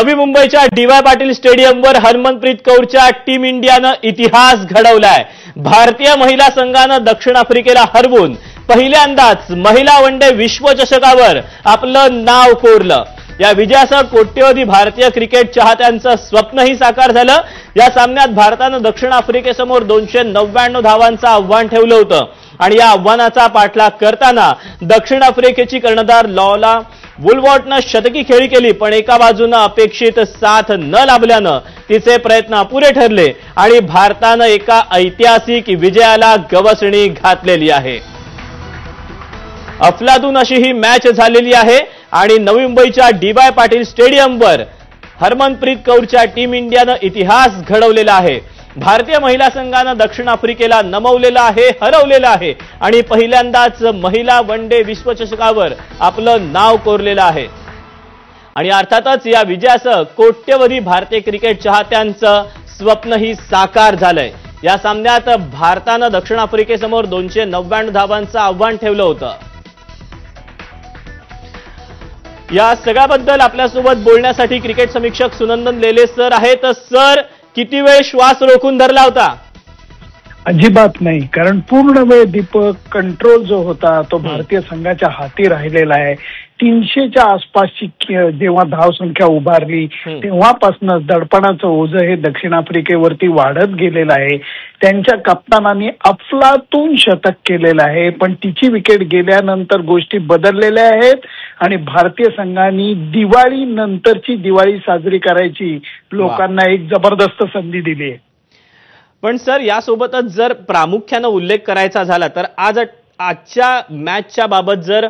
नवी मुंबईच्या डी.वाय. पाटील स्टेडियमवर हरमनप्रीत कौरच्या टीम इंडियानं इतिहास घडवलाय। भारतीय महिला संघानं दक्षिण आफ्रिकेला हरवून पहिल्यांदाच महिला वनडे विश्वचषकावर आपलं नाव कोरलं। या विजयासह कोट्यवधी भारतीय क्रिकेट चाहत्यांचं स्वप्नही साकार झालं। या सामन्यात भारतानं दक्षिण आफ्रिकेसमोर 299 धावांचं आव्हान ठेवलं होतं आणि या आव्हानाचा पाठलाग करताना दक्षिण आफ्रिकेची कर्णधार लॉला वुलवॉर्टनं शतकी खेळी केली, पण एका बाजूनं अपेक्षित साथ न लाभल्यानं तिचे प्रयत्न अपुरे ठरले आणि भारतानं एका ऐतिहासिक विजयाला गवसणी घातलेली आहे। अफलातून अशी ही मॅच झालेली आहे आणि नवी मुंबईच्या डी.वाय. पाटील स्टेडियमवर हरमनप्रीत कौरच्या टीम इंडियानं इतिहास घडवलेला आहे। भारतीय महिला संघानं दक्षिण आफ्रिकेला नमवलेलं आहे, हरवलेलं आहे आणि पहिल्यांदाच महिला वनडे विश्वचषकावर आपलं नाव कोरलेलं आहे। आणि अर्थातच या विजयासह कोट्यवधी भारतीय क्रिकेट चाहत्यांचं स्वप्नही साकार झालंय। या सामन्यात भारतानं दक्षिण आफ्रिकेसमोर 299 धावांचं आव्हान ठेवलं होतं। या सगळ्याबद्दल आपल्यासोबत बोलण्यासाठी क्रिकेट समीक्षक सुनंदन लेले सर आहेत। सर, किती वेळ श्वास रोखून धरला होता? अजिबात नाही, कारण पूर्ण वेळ दीपक कंट्रोल जो होता तो भारतीय संघाच्या हाती राहिलेला आहे। 300च्या आसपासची जेव्हा धावसंख्या उभारली तेव्हापासूनच दडपणाचं ओझं हे दक्षिण आफ्रिकेवरती वाढत गेलेलं आहे। त्यांच्या कप्तानाने अफलातून शतक केलेलं आहे, पण तिची विकेट गेल्यानंतर गोष्टी बदललेल्या आहेत आणि भारतीय संघाने दिवाळी नंतरची दिवाळी साजरी करायची लोकांना एक जबरदस्त संधी दिली आहे। पण सर, यासोबतच जर प्रामुख्याने उल्लेख करायचा झाला तर आजच्या मॅचच्या बाबत जर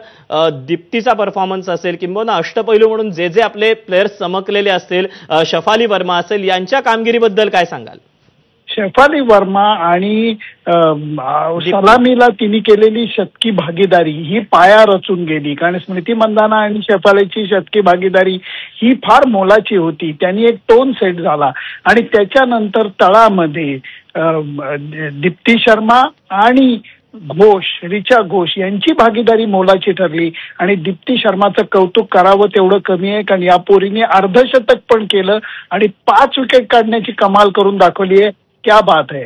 दीप्तीचा परफॉर्मन्स असेल किंवा अष्टपैलू म्हणून जे जे आपले प्लेयर्स चमकलेले असतील, शफाली वर्मा असेल, यांच्या कामगिरीबद्दल काय सांगाल? शफाली वर्मा आणि सलामीला तिने केलेली शतकी भागीदारी ही पाया रचून गेली, कारण स्मृती मंदाना आणि शफालीची शतकी भागीदारी ही फार मोलाची होती। त्यांनी एक टोन सेट झाला आणि त्याच्यानंतर तळामध्ये दीप्ती शर्मा आणि रिचा घोष यांची भागीदारी मोलाची ठरली आणि दीप्ती शर्माचं कौतुक करावं तेवढं कमी आहे, कारण या पोरीने अर्धशतक पण केलं आणि 5 विकेट काढण्याची कमाल करून दाखवली आहे। क्या बात है।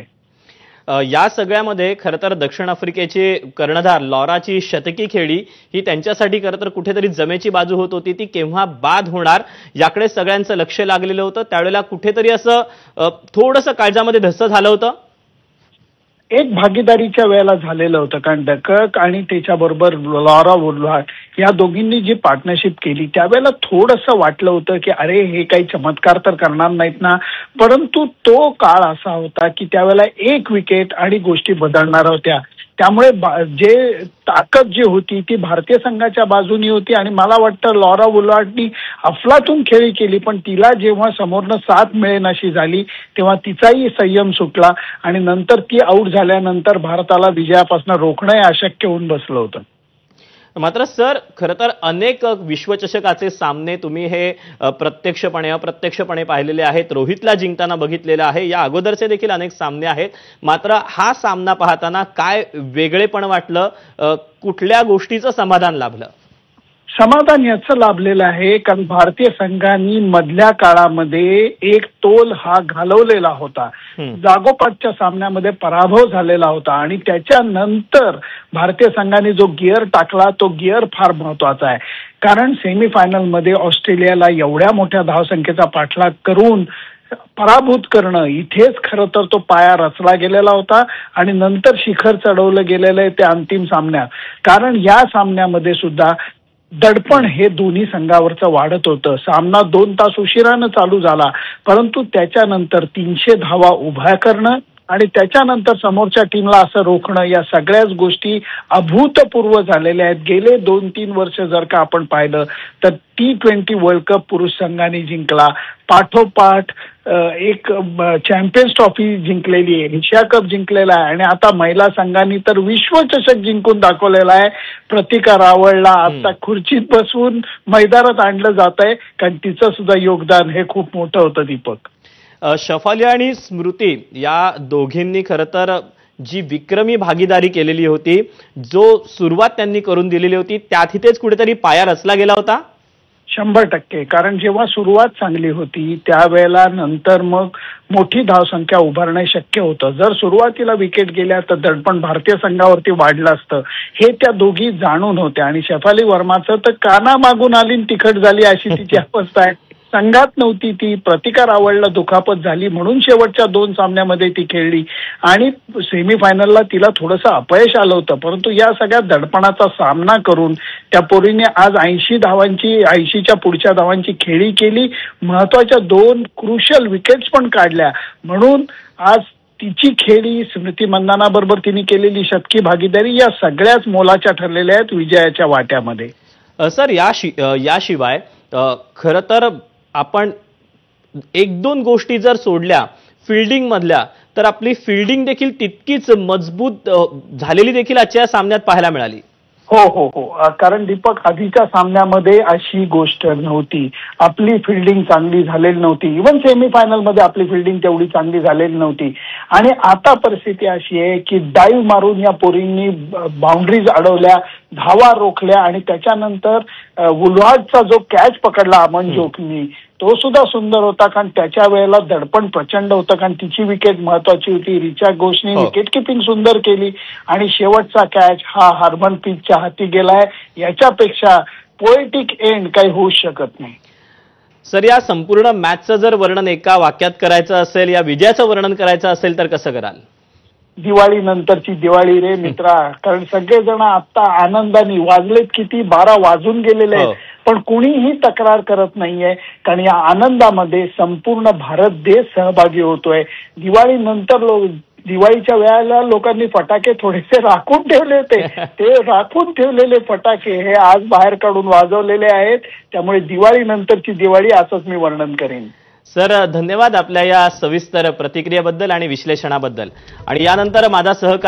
या सगळ्यामध्ये खरं तर दक्षिण आफ्रिकेचे कर्णधार लॉराची शतकी खेळी ही त्यांच्यासाठी खरं तर कुठेतरी जमेची बाजू होत होती। ती केव्हा बाद होणार याकडे सगळ्यांचं लक्ष लागलेलं होतं। त्यावेळेला कुठेतरी असं थोडंसं काळजामध्ये धस्स झालं होतं। एक भागीदारीच्या वेळेला झालेलं होतं, कारण डकक आणि त्याच्याबरोबर लॉरा वुलवॉर्ट या दोघींनी जी पार्टनरशिप केली त्यावेळेला थोडंसं वाटलं होतं की अरे हे काही चमत्कार तर करणार नाहीत ना, परंतु तो काळ असा होता की त्यावेळेला 1 विकेट आणि गोष्टी बदलणार होत्या। त्यामुळे जे ताकद जी होती ती भारतीय संघाच्या बाजूनी होती आणि मला वाटतं लॉरा वुलवॉर्टनी अफलातून खेळी केली, पण तिला जेव्हा समोरनं साथ मिळेनाशी झाली तेव्हा तिचाही संयम सुटला आणि नंतर ती आऊट झाल्यानंतर भारताला विजयापासून रोखणं अशक्य होऊन बसलं होतं। मात्र सर, खरं तर अनेक विश्वचषकाचे सामने तुम्ही हे प्रत्यक्षपणे अप्रत्यक्षपणे पाहिलेले आहेत। रोहितला जिंकताना बघितलेलं आहे, या अगोदरचे देखील अनेक सामने आहेत। मात्र हा सामना पाहताना काय वेगळेपण वाटलं? कुठल्या गोष्टीचं समाधान लाभलं? समाधान याचं लाभलेलं आहे, कारण भारतीय संघाने मधल्या काळामध्ये एक तोल हा घालवलेला होता। जागोपाठच्या सामन्यामध्ये पराभव झालेला होता आणि त्याच्यानंतर भारतीय संघाने जो गिअर टाकला तो गिअर फार महत्वाचा आहे, कारण सेमीफायनलमध्ये ऑस्ट्रेलियाला एवढ्या मोठ्या धावसंख्येचा पाठलाग करून पराभूत करणं इथेच खरं तर तो पाया रचला गेलेला होता आणि नंतर शिखर चढवलं गेलेलं आहे त्या अंतिम सामन्यात। कारण या सामन्यामध्ये सुद्धा दडपण हे दोन्ही संघावरचं वाढत होतं। सामना 2 तास उशिरानं चालू झाला, परंतु त्याच्यानंतर 300 धावा उभ्या करणं आणि त्याच्यानंतर समोरच्या टीमला असं रोखणं या सगळ्याच गोष्टी अभूतपूर्व झालेल्या आहेत। गेले 2-3 वर्ष जर का आपण पाहिलं तर T20 वर्ल्ड कप पुरुष संघाने जिंकला, पाठोपाठ एक चॅम्पियन्स ट्रॉफी जिंकलेली आहे, एशिया कप जिंकलेला आहे आणि आता महिला संघाने तर विश्वचषक जिंकून दाखवलेला आहे। प्रतिका रावळला आता खुर्चीत बसवून मैदानात आणलं जात आहे, कारण तिचं सुद्धा योगदान हे खूप मोठं होतं दीपक। शफाली आणि स्मृती या दोघींनी खरं तर जी विक्रमी भागीदारी केलेली होती, जो सुरुवात त्यांनी करून दिलेली होती, त्यात तिथेच कुठेतरी पाया रचला गेला होता। 100%. कारण जेव्हा सुरुवात चांगली होती त्यावेळेला नंतर मग मोठी धावसंख्या उभारणे शक्य होतं. जर सुरुवातीला विकेट गेल्या तर दडपण भारतीय संघावरती वाढलं असतं, हे त्या दोघी जाणून होत्या. आणि शेफाली वर्माचं तर काना मागून आली तिखट झाली अशी तिची अवस्था आहे. संघात नव्हती ती, प्रतिकार आवडला, दुखापत झाली म्हणून शेवटच्या 2 सामन्यामध्ये ती खेळली आणि सेमीफायनलला तिला थोडंसं अपयश आलं होतं. परंतु या सगळ्या दडपणाचा सामना करून त्या पोरीने आज 80च्या पुढच्या धावांची खेळी केली. महत्वाच्या 2 क्रुशियल विकेट्स पण काढल्या. म्हणून आज तिची खेळी, स्मृती मंदानाबरोबर तिने केलेली शतकी भागीदारी या सगळ्याच मोलाच्या ठरलेल्या आहेत विजयाच्या वाट्यामध्ये. सर याशिवाय खरं तर आपण 1-2 गोष्टी जर सोडल्या फिल्डिंग मधल्या तर आपली फिल्डिंग देखील तितकीच मजबूत झालेली देखील आजच्या सामन्यात पाहायला मिळाली. हो. कारण दीपक, आधीच्या सामन्यामध्ये अशी गोष्ट नव्हती. आपली फिल्डिंग चांगली झालेली नव्हती. इव्हन सेमीफायनलमध्ये आपली फिल्डिंग तेवढी चांगली झालेली नव्हती. आणि आता परिस्थिती अशी आहे की डाईव्ह मारून या पोरींनी बाउंड्रीज अडवल्या, धावा रोखल्या आणि त्याच्यानंतर वुलहॉर्डचा जो कॅच पकडला अमन जोगनी तो सुद्धा सुंदर होता. कारण त्याच्या वेळेला दडपण प्रचंड होतं, कारण तिची विकेट महत्वाची होती. रिचा घोषने विकेट किपिंग सुंदर केली आणि शेवटचा कॅच हा हरमनप्रीतच्या हाती गेलाय. याच्यापेक्षा पोएटिक एंड काही होऊ शकत नाही. सर, या संपूर्ण मॅचचं जर वर्णन एका वाक्यात करायचं असेल, या विजयाचं वर्णन करायचं असेल तर कसं कराल? दिवाळी नंतरची दिवाळी रे मित्रा. कारण सगळेजण आता आनंदाने, वाजलेत किती, 12 वाजून गेलेले आहेत, पण कुणीही तक्रार करत नाहीये. कारण या आनंदामध्ये संपूर्ण भारत देश सहभागी होतोय. दिवाळी नंतर दिवाळीच्या वेळेला लोकांनी फटाके थोडेसे राखून ठेवले होते, ते राखून ठेवलेले फटाके हे आज बाहेर काढून वाजवलेले आहेत. त्यामुळे दिवाळी नंतरची दिवाळी असंच मी वर्णन करेन. सर, धन्यवाद आपल्या या सविस्तर प्रतिक्रियेबद्दल आणि विश्लेषणाबद्दल. आणि यानंतर माझा सहकारी